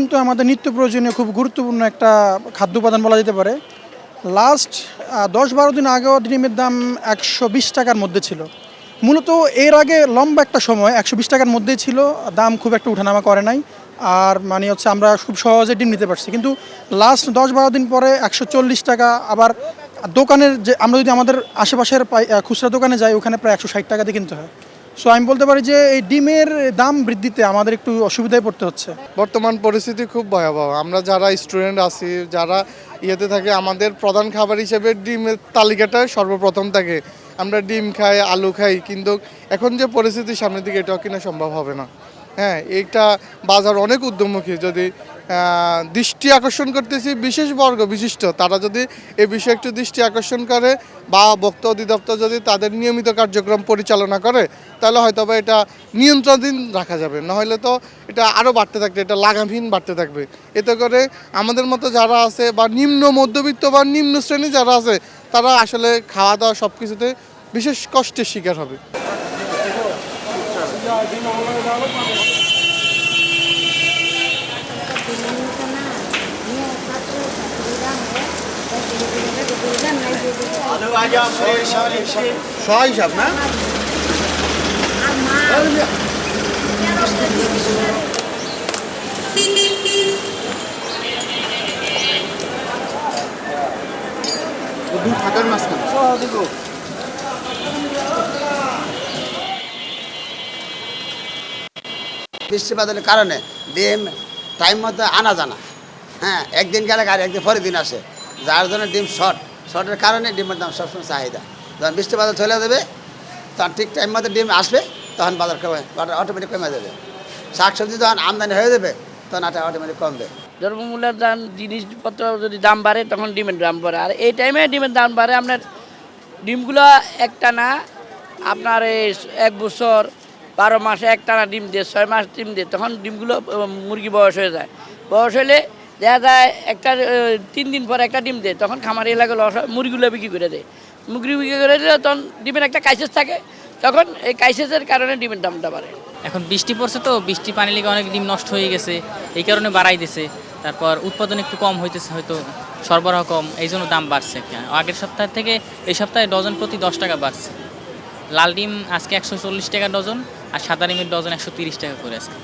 কিন্তু আমাদের নিত্য প্রয়োজনীয় খুব গুরুত্বপূর্ণ একটা খাদ্য উপাদান বলা যেতে পারে। লাস্ট ১০-১২ দিন আগেও ডিমের দাম ১২০ টাকার মধ্যে ছিল। মূলত এর আগে লম্বা একটা সময় ১২০ টাকার মধ্যেই ছিল, দাম খুব একটা উঠানামা করে নাই। আর মানে হচ্ছে আমরা খুব সহজে ডিম নিতে পারছি, কিন্তু লাস্ট ১০-১২ দিন পরে ১৪০ টাকা। আবার দোকানের যে আমরা যদি আমাদের আশেপাশের খুচরা দোকানে যাই, ওখানে প্রায় ১৬০ টাকা দিয়ে কিনতে হয়। সো আমি বলতে পারি যে এই ডিমের দাম বৃদ্ধিতে আমাদের একটু অসুবিধায় পড়তে হচ্ছে। বর্তমান পরিস্থিতি খুব ভয়াবহ। আমরা যারা স্টুডেন্ট আছি, যারা ইয়েতে থাকে, আমাদের প্রধান খাবার হিসেবে ডিমের তালিকাটা সর্বপ্রথম থাকে। আমরা ডিম খাই, আলু খাই, কিন্তু এখন যে পরিস্থিতি সামনের দিকে এটাও কিনা সম্ভব হবে না। হ্যাঁ, এইটা বাজার অনেক উদ্যমুখী। যদি দৃষ্টি আকর্ষণ করতেছি বিশেষ বর্গ বিশিষ্ট, তারা যদি এ বিষয়ে একটু দৃষ্টি আকর্ষণ করে বা ভোক্তা অধিদপ্তর যদি তাদের নিয়মিত কার্যক্রম পরিচালনা করে, তাহলে হয়তো বা এটা নিয়ন্ত্রণাধীন রাখা যাবে। নাহলে তো এটা আরও বাড়তে থাকবে, এটা লাগামহীন বাড়তে থাকবে। এতে করে আমাদের মতো যারা আছে বা নিম্ন মধ্যবিত্ত বা নিম্ন শ্রেণী যারা আছে, তারা আসলে খাওয়া দাওয়া সব কিছুতে বিশেষ কষ্টের শিকার হবে। হিসাব না থাকার মাঝখানে বৃষ্টিপাতের কারণে ডিম টাইম মতো আনা জানা। হ্যাঁ, একদিন গেলে আর একদিন পরের দিন আসে, যার জন্য ডিম শর্টের কারণে ডিমের দাম সবসময় চাহিদা। যখন বৃষ্টিপাত চলে যাবে, তখন ঠিক টাইম মতো ডিম আসবে, তখন বাজার অটোমেটিক কমে যাবে। শাকসবজি যখন আমদানি হয়ে যাবে, তখন এটা অটোমেটিক কমবে। দ্রব্যমূল্যের দাম, জিনিসপত্র যদি দাম বাড়ে, তখন ডিমের দাম বাড়ে। আর এই টাইমে ডিমের দাম বাড়ে। আপনার ডিমগুলো একটা না, আপনার এই ১ বছর ১২ মাসে একটানা ডিম দিয়ে, ৬ মাস ডিম দিয়ে, তখন ডিমগুলো মুরগি বয়স হয়ে যায়। বয়স হলে দেখা যায় একটা ৩ দিন পর একটা ডিম দেয়, তখন খামারি এলাকায় লস হয়, মুরগিগুলো বিক্রি করে দেয়। মুরগি বিক্রি করে দিলে তখন ডিমের একটা ক্রাইসিস থাকে, তখন এই ক্রাইসিসের কারণে ডিমের দামটা বাড়ে। এখন বৃষ্টি পড়ছে, তো বৃষ্টি পানি লেগে অনেক ডিম নষ্ট হয়ে গেছে, এই কারণে বাড়াই দিছে। তারপর উৎপাদন একটু কম হইতেছে, হয়তো সরবরাহ কম, এই জন্য দাম বাড়ছে। আগের সপ্তাহ থেকে এই সপ্তাহে ডজন প্রতি 10 টাকা বাড়ছে। লাল ডিম আজকে ১৪০ টাকা ডজন, আর সাদা ডিমের ডজন ১৩০ টাকা করে আজকে।